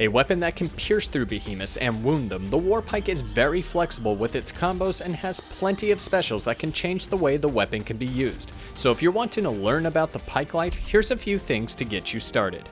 A weapon that can pierce through behemoths and wound them, the Warpike is very flexible with its combos and has plenty of specials that can change the way the weapon can be used. So if you're wanting to learn about the pike life, here's a few things to get you started.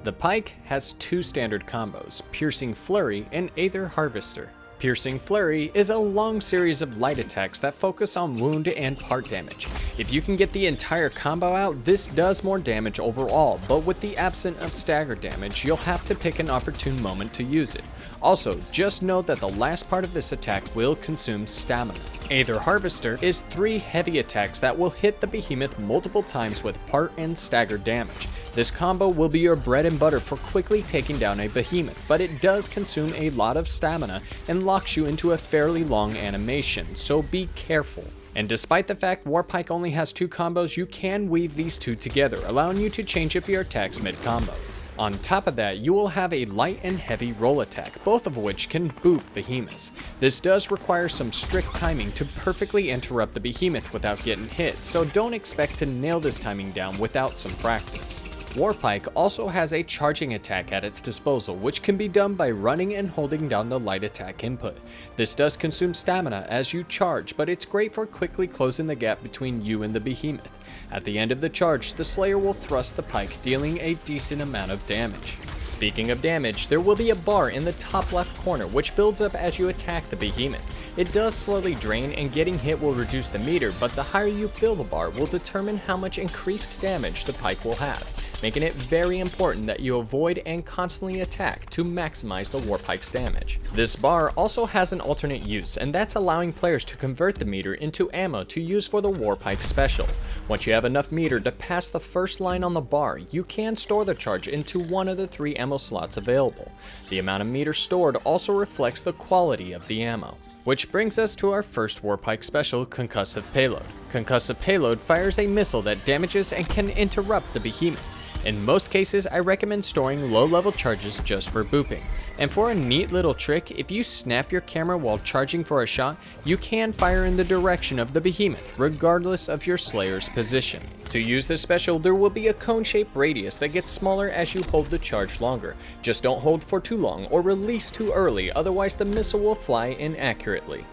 The pike has two standard combos, Piercing Flurry and Aether Harvester. Piercing Flurry is a long series of light attacks that focus on wound and part damage. If you can get the entire combo out, this does more damage overall, but with the absence of stagger damage, you'll have to pick an opportune moment to use it. Also, just note that the last part of this attack will consume stamina. Aether Harvester is 3 heavy attacks that will hit the behemoth multiple times with part and stagger damage. This combo will be your bread and butter for quickly taking down a behemoth, but it does consume a lot of stamina and locks you into a fairly long animation, so be careful. And despite the fact Warpike only has 2 combos, you can weave these 2 together, allowing you to change up your attacks mid-combo. On top of that, you will have a light and heavy roll attack, both of which can boot behemoths. This does require some strict timing to perfectly interrupt the behemoth without getting hit, so don't expect to nail this timing down without some practice. Warpike also has a charging attack at its disposal, which can be done by running and holding down the light attack input. This does consume stamina as you charge, but it's great for quickly closing the gap between you and the behemoth. At the end of the charge, the Slayer will thrust the pike, dealing a decent amount of damage. Speaking of damage, there will be a bar in the top left corner which builds up as you attack the behemoth. It does slowly drain and getting hit will reduce the meter, but the higher you fill the bar will determine how much increased damage the pike will have, making it very important that you avoid and constantly attack to maximize the Warpike's damage. This bar also has an alternate use, and that's allowing players to convert the meter into ammo to use for the Warpike special. Once you have enough meter to pass the first line on the bar, you can store the charge into one of the 3 ammo slots available. The amount of meter stored also reflects the quality of the ammo. Which brings us to our first Warpike special, Concussive Payload. Concussive Payload fires a missile that damages and can interrupt the behemoth. In most cases, I recommend storing low-level charges just for booping. And for a neat little trick, if you snap your camera while charging for a shot, you can fire in the direction of the behemoth, regardless of your Slayer's position. To use this special, there will be a cone-shaped radius that gets smaller as you hold the charge longer. Just don't hold for too long or release too early, otherwise the missile will fly inaccurately.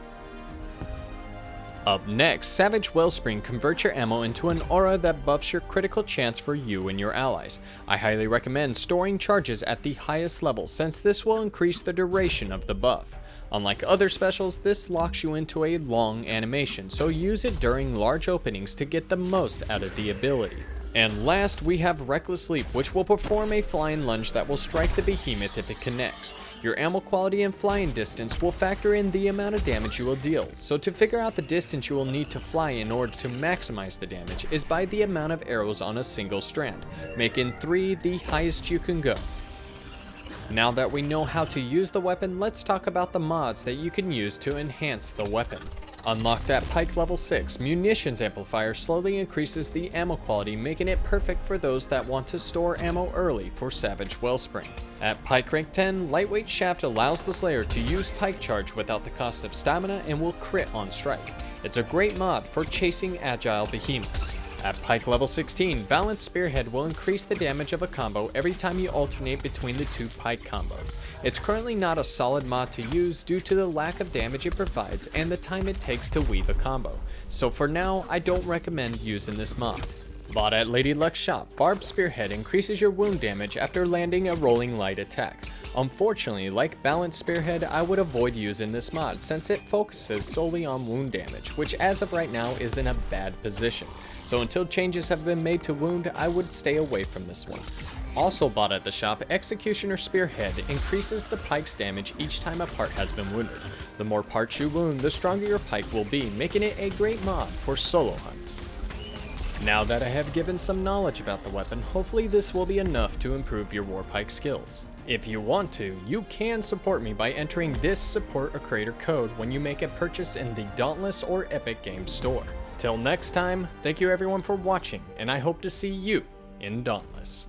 Up next, Savage Wellspring converts your ammo into an aura that buffs your critical chance for you and your allies. I highly recommend storing charges at the highest level since this will increase the duration of the buff. Unlike other specials, this locks you into a long animation, so use it during large openings to get the most out of the ability. And last, we have Reckless Leap, which will perform a flying lunge that will strike the behemoth if it connects. Your ammo quality and flying distance will factor in the amount of damage you will deal, so to figure out the distance you will need to fly in order to maximize the damage is by the amount of arrows on a single strand, making 3 the highest you can go. Now that we know how to use the weapon, let's talk about the mods that you can use to enhance the weapon. Unlocked at Pike level 6, Munitions Amplifier slowly increases the ammo quality, making it perfect for those that want to store ammo early for Savage Wellspring. At Pike rank 10, Lightweight Shaft allows the Slayer to use Pike Charge without the cost of stamina and will crit on strike. It's a great mod for chasing agile behemoths. At Pike level 16, Balanced Spearhead will increase the damage of a combo every time you alternate between the 2 Pike combos. It's currently not a solid mod to use due to the lack of damage it provides and the time it takes to weave a combo, so for now I don't recommend using this mod. Bought at Lady Luck's shop, Barbed Spearhead increases your wound damage after landing a rolling light attack. Unfortunately, like Balanced Spearhead, I would avoid using this mod since it focuses solely on wound damage, which as of right now is in a bad position. So until changes have been made to wound, I would stay away from this one. Also bought at the shop, Executioner Spearhead increases the pike's damage each time a part has been wounded. The more parts you wound, the stronger your pike will be, making it a great mod for solo hunts. Now that I have given some knowledge about the weapon, hopefully this will be enough to improve your Warpike skills. If you want to, you can support me by entering this Support a Creator code when you make a purchase in the Dauntless or Epic Games store. Till next time, thank you everyone for watching, and I hope to see you in Dauntless.